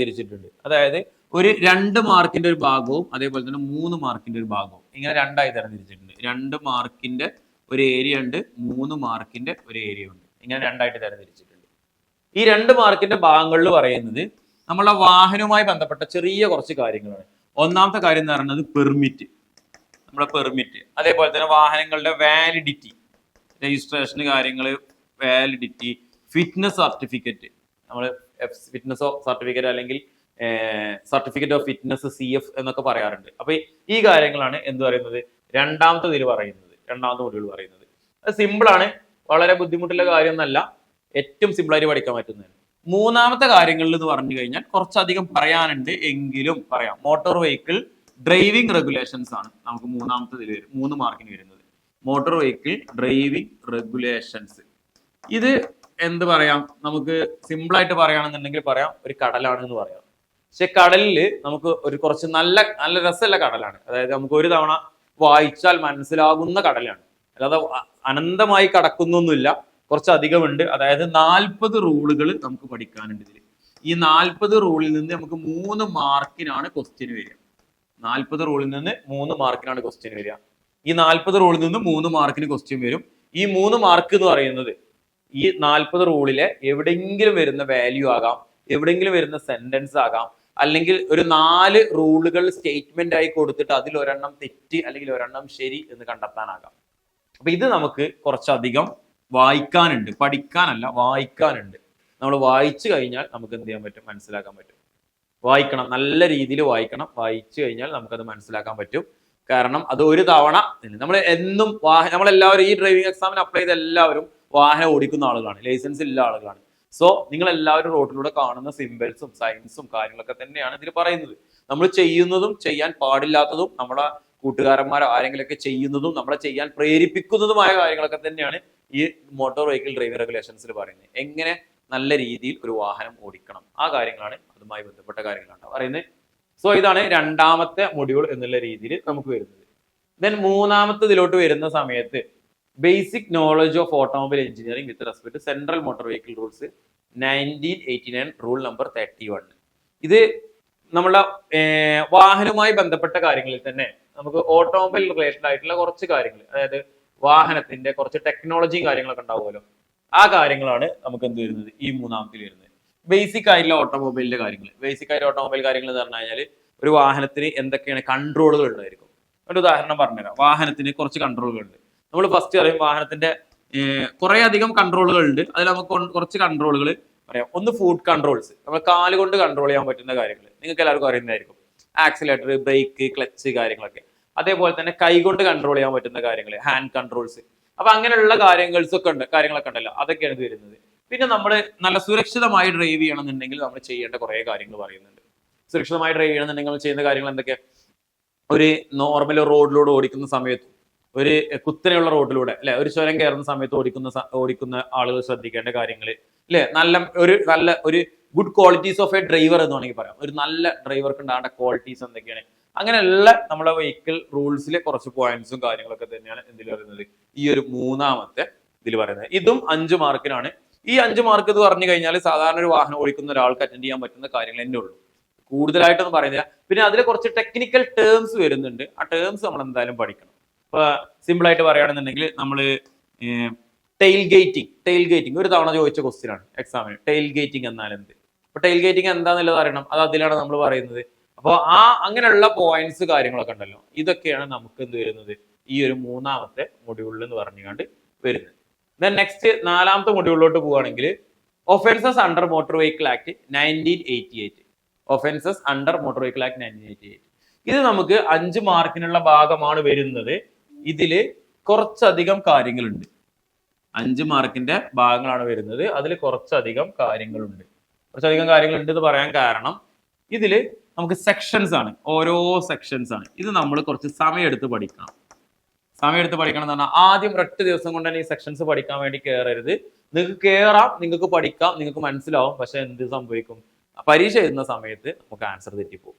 തിരിച്ചിട്ടുണ്ട്. അതായത് ഒരു 2 മാർക്കിന്റെ ഒരു ഭാഗവും അതേപോലെ തന്നെ 3 മാർക്കിന്റെ ഒരു ഭാഗവും ഇങ്ങനെ രണ്ടായി തരം തിരിച്ചിട്ടുണ്ട്. 2 മാർക്കിന്റെ ഒരു ഏരിയ ഉണ്ട്, 3 മാർക്കിന്റെ ഒരു ഏരിയ ഉണ്ട്. ഇങ്ങനെ രണ്ടായിട്ട് തരം തിരിച്ചിട്ടുണ്ട്. ഈ 2 മാർക്കിന്റെ ഭാഗങ്ങളിൽ പറയുന്നത് നമ്മളുടെ വാഹനവുമായി ബന്ധപ്പെട്ട ചെറിയ കുറച്ച് കാര്യങ്ങളാണ്. ഒന്നാമത്തെ കാര്യം എന്ന് പറയുന്നത് പെർമിറ്റ്, അതേപോലെ തന്നെ വാഹനങ്ങളുടെ വാലിഡിറ്റി, രജിസ്ട്രേഷൻ കാര്യങ്ങൾ, വാലിഡിറ്റി, ഫിറ്റ്നസ് സർട്ടിഫിക്കറ്റ്, നമ്മൾ ഫിറ്റ്നസ് സർട്ടിഫിക്കറ്റ് അല്ലെങ്കിൽ സർട്ടിഫിക്കറ്റ് ഓഫ് ഫിറ്റ്നസ് CF എന്നൊക്കെ പറയാറുണ്ട്. അപ്പൊ ഈ കാര്യങ്ങളാണ് എന്ത് പറയുന്നത് രണ്ടാമത്തെ മൊഡ്യൂൾ പറയുന്നത്. അത് സിമ്പിൾ ആണ്, വളരെ ബുദ്ധിമുട്ടുള്ള കാര്യമൊന്നല്ല, ഏറ്റവും സിമ്പിളായിട്ട് പഠിക്കാൻ പറ്റുന്നതാണ്. മൂന്നാമത്തെ കാര്യങ്ങളിൽ എന്ന് പറഞ്ഞു കഴിഞ്ഞാൽ കുറച്ചധികം പറയാനുണ്ട്, എങ്കിലും പറയാം. മോട്ടോർ വെഹിക്കിൾ ഡ്രൈവിംഗ് റെഗുലേഷൻസ് ആണ് നമുക്ക് 3 മാർക്കിന് വരുന്നത്. Motor vehicle driving regulations. ഇത് എന്ത് പറയാം, നമുക്ക് സിമ്പിൾ ആയിട്ട് പറയുകയാണെന്നുണ്ടെങ്കിൽ പറയാം ഒരു കടലാണ് എന്ന് പറയാം. പക്ഷെ കടലിൽ നമുക്ക് ഒരു കുറച്ച് നല്ല രസമുള്ള കടലാണ്. അതായത് നമുക്ക് ഒരു തവണ വായിച്ചാൽ മനസ്സിലാകുന്ന കടലാണ്, അല്ലാതെ അനന്തമായി കടക്കുന്നൊന്നുമില്ല, കുറച്ചധികമുണ്ട്. അതായത് 40 റൂളുകൾ നമുക്ക് പഠിക്കാനുണ്ട് ഇതിൽ. ഈ 40 റൂളിൽ നിന്ന് നമുക്ക് 3 മാർക്കിനാണ് ക്വസ്റ്റ്യൻ വരിക. 40 റൂളിൽ നിന്ന് 3 മാർക്കിനാണ് ക്വസ്റ്റ്യൻ വരിക. ഈ 40 റൂളിൽ നിന്ന് 3 മാർക്കിന് ക്വസ്റ്റ്യൻ വരും. ഈ 3 മാർക്ക് എന്ന് പറയുന്നത് ഈ 40 റൂളിലെ എവിടെയെങ്കിലും വരുന്ന വാല്യൂ ആകാം, എവിടെയെങ്കിലും വരുന്ന സെന്റൻസ് ആകാം, അല്ലെങ്കിൽ ഒരു 4 റൂളുകൾ സ്റ്റേറ്റ്മെന്റ് ആയി കൊടുത്തിട്ട് അതിൽ ഒരെണ്ണം തെറ്റ് അല്ലെങ്കിൽ ഒരെണ്ണം ശരി എന്ന് കണ്ടെത്താനാകാം. അപ്പൊ ഇത് നമുക്ക് കുറച്ചധികം വായിക്കാനുണ്ട്, പഠിക്കാനല്ല വായിക്കാനുണ്ട്. നമ്മൾ വായിച്ചു കഴിഞ്ഞാൽ നമുക്ക് എന്ത് ചെയ്യാൻ പറ്റും, മനസ്സിലാക്കാൻ പറ്റും. വായിക്കണം, നല്ല രീതിയിൽ വായിക്കണം. വായിച്ചു കഴിഞ്ഞാൽ നമുക്കത് മനസ്സിലാക്കാൻ പറ്റും. കാരണം അത് ഒരു തവണ നമ്മൾ എന്നും നമ്മളെല്ലാവരും ഈ ഡ്രൈവിംഗ് എക്സാമിന് അപ്ലൈ ചെയ്ത എല്ലാവരും വാഹനം ഓടിക്കുന്ന ആളുകളാണ്, ലൈസൻസ് ഇല്ല ആളുകളാണ്. സോ നിങ്ങൾ എല്ലാവരും റോഡിലൂടെ കാണുന്ന സിംബൽസും സൈൻസും കാര്യങ്ങളൊക്കെ തന്നെയാണ് ഇതിൽ പറയുന്നത്. നമ്മൾ ചെയ്യുന്നതും ചെയ്യാൻ പാടില്ലാത്തതും നമ്മളെ കൂട്ടുകാരന്മാരോ ആരെങ്കിലൊക്കെ ചെയ്യുന്നതും നമ്മളെ ചെയ്യാൻ പ്രേരിപ്പിക്കുന്നതുമായ കാര്യങ്ങളൊക്കെ തന്നെയാണ് ഈ മോട്ടോർ വെഹിക്കിൾ ഡ്രൈവിംഗ് റെഗുലേഷൻസിൽ പറയുന്നത്. എങ്ങനെ നല്ല രീതിയിൽ ഒരു വാഹനം ഓടിക്കണം, ആ കാര്യങ്ങളാണ് അതുമായി ബന്ധപ്പെട്ട കാര്യങ്ങളാണ് പറയുന്നത്. സോ ഇതാണ് രണ്ടാമത്തെ മൊഡ്യൂൾ എന്നുള്ള രീതിയിൽ നമുക്ക് വരുന്നത്. ദെൻ മൂന്നാമത്തതിലോട്ട് വരുന്ന സമയത്ത് basic knowledge of automobile engineering with respect central motor vehicle rules 1989 rule number 31. ഇത് നമ്മളെ വാഹനവുമായി ബന്ധപ്പെട്ട കാര്യങ്ങളിൽ തന്നെ നമുക്ക് ഓട്ടോമൊബൈൽ റിലേറ്റഡ് ആയിട്ടുള്ള കുറച്ച് കാര്യങ്ങൾ, അതായത് വാഹനത്തിന്റെ കുറച്ച് ടെക്നോളജിയും കാര്യങ്ങളൊക്കെ ഉണ്ടാവുമല്ലോ, ആ കാര്യങ്ങളാണ് നമുക്ക് എന്ത് വരുന്നത് ഈ മൂന്നാമത്തിൽ വരുന്നത്. ബേസിക് ആയിട്ടുള്ള ഓട്ടോമൊബൈലിന്റെ കാര്യങ്ങൾ. ബേസിക് ആയിട്ട് ഓട്ടോമൊബൈൽ കാര്യങ്ങൾ എന്ന് പറഞ്ഞു കഴിഞ്ഞാൽ ഒരു വാഹനത്തിന് എന്തൊക്കെയാണ് കൺട്രോളുകൾ ഉണ്ടായിരിക്കും. ഒരു ഉദാഹരണം പറഞ്ഞുതരാം. വാഹനത്തിന് കുറച്ച് കൺട്രോളുകൾ ഉണ്ട്. നമ്മൾ ഫസ്റ്റ് പറയും വാഹനത്തിന്റെ കുറെ അധികം കൺട്രോളുകൾ ഉണ്ട്. അതിൽ നമുക്ക് കുറച്ച് കൺട്രോളുകൾ പറയാം. ഒന്ന് ഫുഡ് കൺട്രോൾസ്, നമ്മൾ കാല് കൊണ്ട് കൺട്രോൾ ചെയ്യാൻ പറ്റുന്ന കാര്യങ്ങൾ നിങ്ങൾക്ക് എല്ലാവർക്കും അറിയുന്നതായിരിക്കും. ആക്സിലേറ്റർ, ബ്രേക്ക്, ക്ലച്ച് കാര്യങ്ങളൊക്കെ. അതേപോലെ തന്നെ കൈകൊണ്ട് കൺട്രോൾ ചെയ്യാൻ പറ്റുന്ന കാര്യങ്ങൾ, ഹാൻഡ് കൺട്രോൾസ്. അപ്പൊ അങ്ങനെയുള്ള കാര്യങ്ങളൊക്കെ ഉണ്ടല്ലോ, അതൊക്കെയാണ് വരുന്നത്. പിന്നെ നമ്മൾ നല്ല സുരക്ഷിതമായി ഡ്രൈവ് ചെയ്യണമെന്നുണ്ടെങ്കിൽ നമ്മൾ ചെയ്യേണ്ട കുറെ കാര്യങ്ങൾ പറയുന്നുണ്ട്. സുരക്ഷിതമായി ഡ്രൈവ് ചെയ്യണമെന്നുണ്ടെങ്കിൽ ചെയ്യുന്ന കാര്യങ്ങൾ എന്തൊക്കെ? ഒരു നോർമൽ റോഡിലൂടെ ഓടിക്കുന്ന സമയത്ത്, ഒരു കുത്തനെയുള്ള റോഡിലൂടെ അല്ലെ, ഒരു ചുരം കയറുന്ന സമയത്ത് ഓടിക്കുന്ന ആളുകൾ ശ്രദ്ധിക്കേണ്ട കാര്യങ്ങൾ അല്ലെ, നല്ല ഒരു good qualities of A driver എന്ന് വേണമെങ്കിൽ പറയാം. ഒരു നല്ല ഡ്രൈവർക്ക് ഉണ്ടാകേണ്ട ക്വാളിറ്റീസ് എന്തൊക്കെയാണ്, അങ്ങനെയുള്ള നമ്മുടെ വെഹിക്കിൾ റൂൾസിലെ കുറച്ച് പോയിന്റ്സും കാര്യങ്ങളൊക്കെ തന്നെയാണ് എന്തിൽ പറയുന്നത്, ഈ ഒരു മൂന്നാമത്തെ ഇതിൽ പറയുന്നത്. ഇതും 5 മാർക്കിനാണ്. ഈ 5 മാർക്ക് എന്ന് പറഞ്ഞു കഴിഞ്ഞാൽ സാധാരണ ഒരു വാഹനം ഓടിക്കുന്ന ഒരാൾക്ക് അറ്റൻഡ് ചെയ്യാൻ പറ്റുന്ന കാര്യങ്ങൾ തന്നെ ഉള്ളൂ, കൂടുതലായിട്ടൊന്നും പറയുന്നില്ല. പിന്നെ അതിൽ കുറച്ച് ടെക്നിക്കൽ ടേംസ് വരുന്നുണ്ട്. ആ ടേംസ് നമ്മൾ എന്തായാലും പഠിക്കണം. ഇപ്പൊ സിമ്പിൾ ആയിട്ട് പറയുകയാണെന്നുണ്ടെങ്കിൽ നമ്മൾ ടെയിൽ ഗേറ്റിംഗ് ഒരു തവണ ചോദിച്ച ക്വസ്റ്റ്യൻ ആണ് എക്സാമിന്. ടെയിൽ ഗേറ്റിംഗ് എന്നാൽ എന്ത്? അപ്പൊ ടെയിൽ ഗേറ്റിംഗ് എന്താന്നുള്ളത് അറിയണം, അത് അതിലാണ് നമ്മൾ പറയുന്നത്. അപ്പോൾ അങ്ങനെയുള്ള പോയിന്റ്സ് കാര്യങ്ങളൊക്കെ ഉണ്ടല്ലോ, ഇതൊക്കെയാണ് നമുക്ക് എന്ത് വരുന്നത് ഈ ഒരു മൂന്നാമത്തെ മൊഡ്യൂളിൽ എന്ന് പറഞ്ഞുകൊണ്ട് വരുന്നത്. ദെൻ നെക്സ്റ്റ് 4ാമത്തെ മൊഡ്യൂളിലോട്ട് പോവുകയാണെങ്കിൽ offences under motor vehicle act 1988. Offences under motor vehicle act 1988. ഇത് നമുക്ക് 5 മാർക്കിനുള്ള ഭാഗമാണ് വരുന്നത്. ഇതില് കുറച്ചധികം കാര്യങ്ങളുണ്ട്. 5 മാർക്കിന്റെ ഭാഗങ്ങളാണ് വരുന്നത്. അതിൽ കുറച്ചധികം കാര്യങ്ങളുണ്ട് എന്ന് പറയാൻ കാരണം ഇതില് നമുക്ക് സെക്ഷൻസ് ആണ്, ഓരോ സെക്ഷൻസ് ആണ്. ഇത് നമ്മൾ കുറച്ച് സമയമെടുത്ത് പഠിക്കണം. എന്ന് പറഞ്ഞാൽ ആദ്യം 8 ദിവസം കൊണ്ട് തന്നെ ഈ സെക്ഷൻസ് പഠിക്കാൻ വേണ്ടി കയറരുത്. നിങ്ങൾക്ക് കയറാം, നിങ്ങൾക്ക് പഠിക്കാം, നിങ്ങൾക്ക് മനസ്സിലാവും. പക്ഷെ എന്ത് സംഭവിക്കും, പരീക്ഷ എഴുതുന്ന സമയത്ത് നമുക്ക് ആൻസർ തെറ്റിപ്പോകും.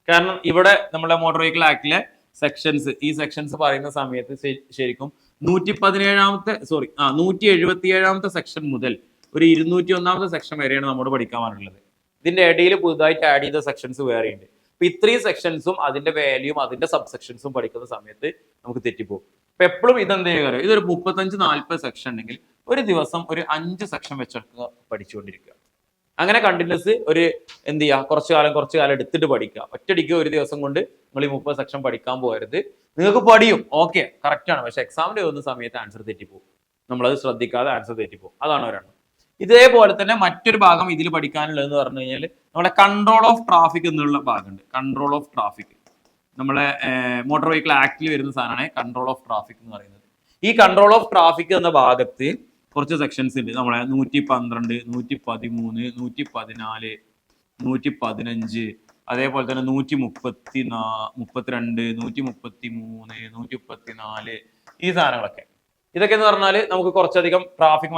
കാരണം ഇവിടെ നമ്മുടെ മോട്ടോർ വെഹിക്കിൾ ആക്ടിലെ സെക്ഷൻസ്, ഈ സെക്ഷൻസ് പറയുന്ന സമയത്ത് ശരിക്കും 177 സെക്ഷൻ മുതൽ ഒരു 201 സെക്ഷൻ വരെയാണ് നമ്മോട് പഠിക്കാൻ പറഞ്ഞിട്ടുള്ളത്. ഇതിന്റെ ഇടയിൽ പുതുതായിട്ട് ആഡ് ചെയ്ത സെക്ഷൻസ് വേറെയുണ്ട്. അപ്പൊ ഇത്രയും സെക്ഷൻസും അതിന്റെ വാല്യൂം അതിന്റെ സബ് സെക്ഷൻസും പഠിക്കുന്ന സമയത്ത് നമുക്ക് തെറ്റിപ്പോകും. അപ്പൊ എപ്പോഴും ഇതെന്ത് ചെയ്യുക, ഇതൊരു 35-40 സെക്ഷൻ ഉണ്ടെങ്കിൽ ഒരു ദിവസം ഒരു 5 സെക്ഷൻ വെച്ചൊക്കെ പഠിച്ചുകൊണ്ടിരിക്കുക. അങ്ങനെ കണ്ടിന്യൂസ് ഒരു എന്ത് ചെയ്യുക, കുറച്ചു കാലം എടുത്തിട്ട് പഠിക്കുക. ഒറ്റയടിക്ക് ഒരു ദിവസം കൊണ്ട് നിങ്ങൾ ഈ 30 സെക്ഷൻ പഠിക്കാൻ പോകരുത്. നിങ്ങൾക്ക് പഠിയും, ഓക്കെ കറക്റ്റ് ആണ്, പക്ഷെ എക്സാമിന് എഴുതുന്ന സമയത്ത് ആൻസർ തെറ്റിപ്പോകും. നമ്മളത് ശ്രദ്ധിക്കാതെ ആൻസർ തെറ്റിപ്പോകും. അതാണ് ഒരെണ്ണം. ഇതേപോലെ തന്നെ മറ്റൊരു ഭാഗം ഇതിൽ പഠിക്കാനുള്ളതെന്ന് പറഞ്ഞു കഴിഞ്ഞാൽ നമ്മുടെ കൺട്രോൾ ഓഫ് ട്രാഫിക് എന്നുള്ള ഭാഗമുണ്ട്. കൺട്രോൾ ഓഫ് ട്രാഫിക് നമ്മളെ മോട്ടോർ വെഹിക്കിൾ ആക്ടിൽ വരുന്ന സാധനമാണ് കൺട്രോൾ ഓഫ് ട്രാഫിക് എന്ന് പറയുന്നത്. ഈ കൺട്രോൾ ഓഫ് ട്രാഫിക് എന്ന ഭാഗത്ത് കുറച്ച് സെക്ഷൻസ് ഉണ്ട്. നമ്മളെ 112, 113, 114, 115, അതേപോലെ തന്നെ 132, 133, 134 ഈ സാധനങ്ങളൊക്കെ. ഇതൊക്കെ എന്ന് പറഞ്ഞാൽ നമുക്ക് കുറച്ചധികം ട്രാഫിക്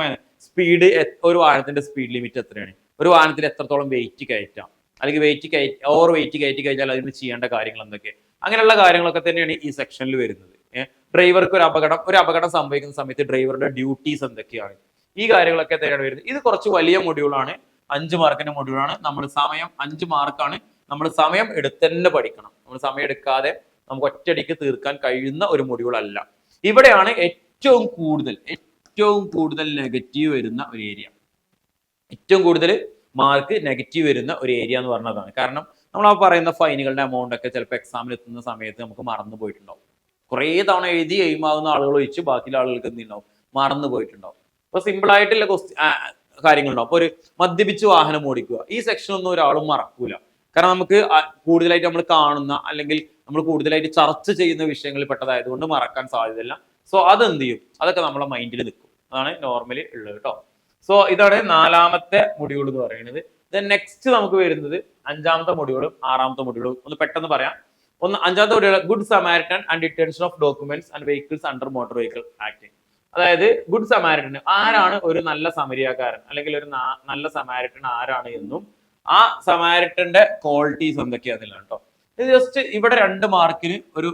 സ്പീഡ്, ഒരു വാഹനത്തിന്റെ സ്പീഡ് ലിമിറ്റ് എത്രയാണ്, ഒരു വാഹനത്തിൽ എത്രത്തോളം വെയിറ്റ് കയറ്റാം, അല്ലെങ്കിൽ ഓവർ വെയിറ്റ് കയറ്റി കഴിഞ്ഞാൽ അതിന് ചെയ്യേണ്ട കാര്യങ്ങൾ എന്തൊക്കെ, അങ്ങനെയുള്ള കാര്യങ്ങളൊക്കെ തന്നെയാണ് ഈ സെക്ഷനിൽ വരുന്നത്. ഡ്രൈവർക്ക് ഒരു അപകടം സംഭവിക്കുന്ന സമയത്ത് ഡ്രൈവറുടെ ഡ്യൂട്ടീസ് എന്തൊക്കെയാണ്, ഈ കാര്യങ്ങളൊക്കെ തന്നെയാണ് വരുന്നത്. ഇത് കുറച്ച് വലിയ മൊഡ്യൂളാണ്, 5 മാർക്കിന്റെ മൊഡ്യൂളാണ്. നമ്മൾ സമയം 5 മാർക്കാണ്. നമ്മൾ സമയം എടുത്തന്നെ പഠിക്കണം. നമ്മൾ സമയം എടുക്കാതെ നമുക്ക് ഒറ്റയടിക്ക് തീർക്കാൻ കഴിയുന്ന ഒരു മൊഡ്യൂൾ അല്ല. ഇവിടെയാണ് ഏറ്റവും കൂടുതൽ നെഗറ്റീവ് വരുന്ന ഒരു ഏരിയ, ഏറ്റവും കൂടുതൽ മാർക്ക് നെഗറ്റീവ് വരുന്ന ഒരു ഏരിയ എന്ന് പറഞ്ഞതാണ്. കാരണം നമ്മൾ ആ പറയുന്ന ഫൈനുകളുടെ എമൗണ്ട് ഒക്കെ ചിലപ്പോൾ എക്സാമിൽ എത്തുന്ന സമയത്ത് നമുക്ക് മറന്നു പോയിട്ടുണ്ടാവും. കുറേ തവണ എഴുതി എയിമാവുന്ന ആളുകൾ ഒഴിച്ച് ബാക്കിയുള്ള ആളുകൾക്ക് എന്തുണ്ടാവും, മറന്നു പോയിട്ടുണ്ടാവും. അപ്പൊ സിമ്പിൾ ആയിട്ടുള്ള കാര്യങ്ങളുണ്ടാവും. അപ്പൊ ഒരു മദ്യപിച്ച് വാഹനം ഓടിക്കുക, ഈ സെക്ഷൻ ഒന്നും ഒരാളും മറക്കൂല. കാരണം നമുക്ക് കൂടുതലായിട്ട് നമ്മൾ കാണുന്ന അല്ലെങ്കിൽ നമ്മൾ കൂടുതലായിട്ട് ചർച്ച ചെയ്യുന്ന വിഷയങ്ങളിൽ പെട്ടതായതുകൊണ്ട് മറക്കാൻ സാധ്യതയില്ല. സോ അതെന്ത് ചെയ്യും, അതൊക്കെ നമ്മളെ മൈൻഡിൽ നിൽക്കും. അതാണ് നോർമലി ഉള്ളത് കേട്ടോ. സോ ഇതാണ് 4ാമത്തെ മൊഡ്യൂൾ എന്ന് പറയുന്നത്. നെക്സ്റ്റ് നമുക്ക് വരുന്നത് 5ാമത്തെ മൊഡ്യൂളും 6ാമത്തെ മൊഡ്യൂളും. ഒന്ന് പെട്ടെന്ന് പറയാം. 5ാമത്തെ module good Samaritan and detention of documents and vehicles under motor vehicle act. അതായത് ഗുഡ് സമാരിറ്റൻ ആരാണ്, ഒരു നല്ല സമരിയാക്കാരൻ അല്ലെങ്കിൽ ഒരു നല്ല സമാരിറ്റൻ ആരാണ് എന്നും ആ സമാരിറ്റന്റെ ക്വാളിറ്റീസ് എന്തൊക്കെയാണെന്നില്ല കേട്ടോ. ഇത് ജസ്റ്റ് ഇവിടെ 2 മാർക്കിന് ഒരു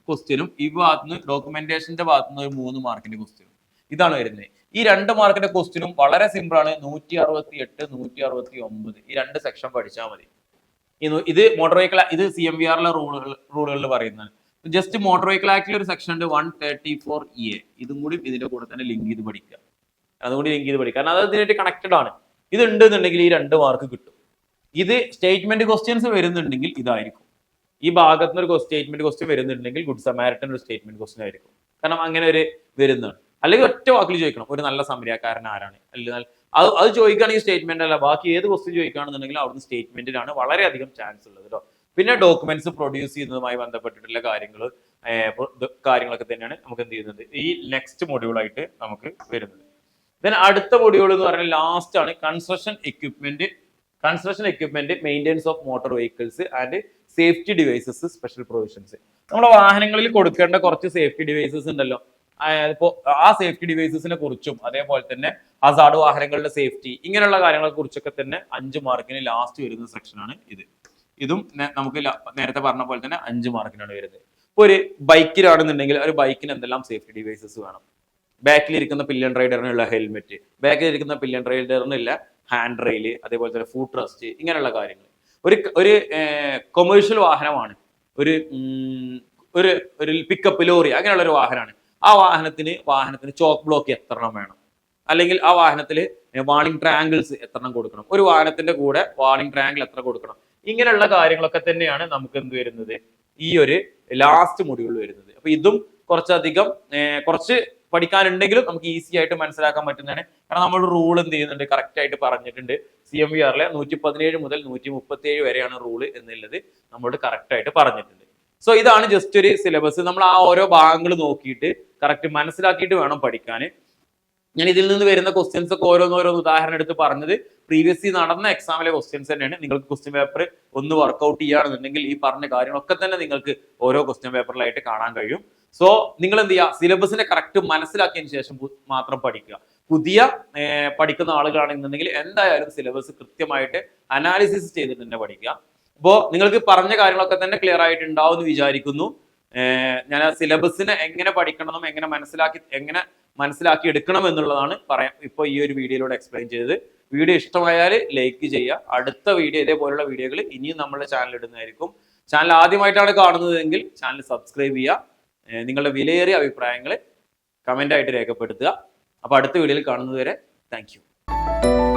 ക്വസ്റ്റ്യനും ഈ ഭാഗത്തുനിന്ന് ഡോക്യുമെന്റേഷന്റെ ഭാഗത്തുനിന്ന് ഒരു 3 മാർക്കിന്റെ ക്വസ്റ്റ്യനും ഇതാണ് വരുന്നത്. ഈ 2 മാർക്കിന്റെ ക്വസ്റ്റ്യനും വളരെ സിമ്പിൾ ആണ്. 168, 169 ഈ 2 സെക്ഷൻ പഠിച്ചാൽ മതി. ഇത് മോട്ടോർ വെഹിക്കിൾ, ഇത് CMVRലെ റൂളുകളിൽ പറയുന്നതാണ്. ജസ്റ്റ് മോട്ടോർ വെഹിക്കിൾ ആക്ടിൽ ഒരു സെക്ഷൻ ഉണ്ട് 134A. ഇതും കൂടി ഇതിന്റെ കൂടെ തന്നെ ലിങ്ക് ചെയ്ത് പഠിക്കുക. കാരണം അത് ഇതിനായിട്ട് കണക്റ്റഡ് ആണ്. ഇത് ഉണ്ട് എന്നുണ്ടെങ്കിൽ ഈ 2 മാർക്ക് കിട്ടും. ഇത് സ്റ്റേറ്റ്മെന്റ് ക്വസ്റ്റ്യൻസ് വരുന്നുണ്ടെങ്കിൽ ഇതായിരിക്കും. ഈ ഭാഗത്ത് നിന്ന് ഒരു സ്റ്റേറ്റ്മെന്റ് ക്വസ്റ്റ്യൻ വരുന്നുണ്ടെങ്കിൽ ഗുഡ് സമാരിറ്റൻ ഒരു സ്റ്റേറ്റ്മെന്റ് ക്വസ്റ്റ്യൻ ആയിരിക്കും. കാരണം അങ്ങനെ ഒരു വരുന്നതാണ്. അല്ലെങ്കിൽ ഒറ്റ വാക്കിൽ ചോദിക്കണം, ഒരു നല്ല സമരിയാക്കാരൻ ആരാണ്, അല്ലെങ്കിൽ അത് ചോദിക്കുകയാണെങ്കിൽ സ്റ്റേറ്റ്മെന്റ് അല്ല, ബാക്കി ഏത് ക്വസ്റ്റ്യൻ ചോദിക്കുകയാണെന്നുണ്ടെങ്കിൽ അവിടുന്ന് സ്റ്റേറ്റ്മെന്റിലാണ് വളരെയധികം ചാൻസ് ഉള്ളത് കേട്ടോ. പിന്നെ ഡോക്യുമെന്റ്സ് പ്രൊഡ്യൂസ് ചെയ്യുന്നതുമായി ബന്ധപ്പെട്ടിട്ടുള്ള കാര്യങ്ങളൊക്കെ തന്നെയാണ് നമുക്ക് എന്ത് ചെയ്യുന്നത് ഈ നെക്സ്റ്റ് മൊഡ്യൂളായിട്ട് നമുക്ക് വരുന്നത്. ദെൻ അടുത്ത മൊഡ്യൂൾ എന്ന് പറഞ്ഞാൽ ലാസ്റ്റ് ആണ് construction equipment maintenance of motor vehicles and safety devices special provisions. നമ്മുടെ വാഹനങ്ങളിൽ കൊടുക്കേണ്ട കുറച്ച് സേഫ്റ്റി ഡിവൈസസ് ഉണ്ടല്ലോ. ഇപ്പോ ആ സേഫ്റ്റി ഡിവൈസസിനെ കുറിച്ചും അതേപോലെ തന്നെ ഹസാർഡ് വാഹനങ്ങളുടെ സേഫ്റ്റി ഇങ്ങനെയുള്ള കാര്യങ്ങളെ കുറിച്ചൊക്കെ തന്നെ 5 മാർക്കിന് ലാസ്റ്റ് വരുന്ന സെക്ഷനാണ് ഇത്. ഇതും നമുക്ക് നേരത്തെ പറഞ്ഞ പോലെ തന്നെ 5 മാർക്കിനാണ് വരുന്നത്. ഇപ്പൊ ഒരു ബൈക്കിലാണെന്നുണ്ടെങ്കിൽ ഒരു ബൈക്കിന് എന്തെല്ലാം സേഫ്റ്റി ഡിവൈസസ് വേണം. ബാക്കിലിരിക്കുന്ന പില്ലിയൻ റൈഡറിനുള്ള ഹെൽമെറ്റ്, ബാക്കിലിരിക്കുന്ന പില്ലിയൻ റൈഡറിനുള്ള ഹാൻഡ് റെയില്, അതേപോലെ തന്നെ ഫുഡ് റെസ്റ്റ് ഇങ്ങനെയുള്ള കാര്യങ്ങൾ. ഒരു കൊമേഴ്ഷ്യൽ വാഹനമാണ്, ഒരു പിക്കപ്പ് ലോറി അങ്ങനെയുള്ള ഒരു വാഹനമാണ്. ആ വാഹനത്തിന് ചോക്ക് ബ്ലോക്ക് എത്രണ്ണം വേണം, അല്ലെങ്കിൽ ആ വാഹനത്തിൽ വാർണിംഗ് ട്രയാങ്കിൾസ് എത്രണ്ണം കൊടുക്കണം, ഒരു വാഹനത്തിന്റെ കൂടെ വാർണിംഗ് ട്രയാങ്കിൾ എത്ര കൊടുക്കണം, ഇങ്ങനെയുള്ള കാര്യങ്ങളൊക്കെ തന്നെയാണ് നമുക്ക് എന്ത് വരുന്നത് ഈ ഒരു ലാസ്റ്റ് മൊഡ്യൂൾ വരുന്നത്. അപ്പൊ ഇതും കുറച്ച് പഠിക്കാനുണ്ടെങ്കിലും നമുക്ക് ഈസി ആയിട്ട് മനസ്സിലാക്കാൻ പറ്റുന്നതാണ്. കാരണം നമ്മൾ റൂൾ എന്ത് ചെയ്യുന്നുണ്ട്, കറക്റ്റ് ആയിട്ട് പറഞ്ഞിട്ടുണ്ട്. CMVRലെ 117 മുതൽ 137 വരെയാണ് റൂള് എന്നുള്ളത് നമ്മളോട് കറക്റ്റ് ആയിട്ട് പറഞ്ഞിട്ടുണ്ട്. സോ ഇതാണ് ജസ്റ്റ് ഒരു സിലബസ്. നമ്മൾ ആ ഓരോ ഭാഗങ്ങൾ നോക്കിയിട്ട് കറക്റ്റ് മനസ്സിലാക്കിയിട്ട് വേണം പഠിക്കാൻ. ഞാൻ ഇതിൽ നിന്ന് വരുന്ന ക്വസ്റ്റ്യൻസ് ഒക്കെ ഓരോന്നോരോന്ന് ഉദാഹരണം എടുത്ത് പറഞ്ഞത് പ്രീവിയസ്ലി നടന്ന എക്സാമിലെ ക്വസ്റ്റ്യൻസ് തന്നെയാണ്. നിങ്ങൾക്ക് ക്വസ്റ്റ്യൻ പേപ്പർ ഒന്ന് വർക്ക്ഔട്ട് ചെയ്യുകയാണെന്നുണ്ടെങ്കിൽ ഈ പറഞ്ഞ കാര്യങ്ങളൊക്കെ തന്നെ നിങ്ങൾക്ക് ഓരോ ക്വസ്റ്റ്യൻ പേപ്പറിലായിട്ട് കാണാൻ കഴിയും. സോ നിങ്ങൾ എന്ത് ചെയ്യുക, സിലബസിനെ കറക്റ്റ് മനസ്സിലാക്കിയതിന് ശേഷം മാത്രം പഠിക്കുക. പുതിയ പഠിക്കുന്ന ആളുകളാണെന്നുണ്ടെങ്കിൽ എന്തായാലും സിലബസ് കൃത്യമായിട്ട് അനാലിസിസ് ചെയ്തിട്ട് തന്നെ പഠിക്കുക. അപ്പോൾ നിങ്ങൾക്ക് പറഞ്ഞ കാര്യങ്ങളൊക്കെ തന്നെ ക്ലിയർ ആയിട്ടുണ്ടാവും എന്ന് വിചാരിക്കുന്നു. ഞാൻ ആ സിലബസിനെ എങ്ങനെ പഠിക്കണമെന്നും എങ്ങനെ മനസ്സിലാക്കി എടുക്കണം എന്നുള്ളതാണ് ഇപ്പോൾ ഈ ഒരു വീഡിയോയിലൂടെ എക്സ്പ്ലെയിൻ ചെയ്തത്. വീഡിയോ ഇഷ്ടമായാൽ ലൈക്ക് ചെയ്യുക. അടുത്ത വീഡിയോ ഇതേപോലുള്ള വീഡിയോകൾ ഇനിയും നമ്മുടെ ചാനൽ ഇടുന്നതായിരിക്കും. ചാനൽ ആദ്യമായിട്ടാണ് കാണുന്നതെങ്കിൽ ചാനൽ സബ്സ്ക്രൈബ് ചെയ്യുക. നിങ്ങളുടെ വിലയേറിയ അഭിപ്രായങ്ങൾ കമൻ്റായിട്ട് രേഖപ്പെടുത്തുക. അപ്പോൾ അടുത്ത വീഡിയോയിൽ കാണുന്നത് വരെ താങ്ക് യു.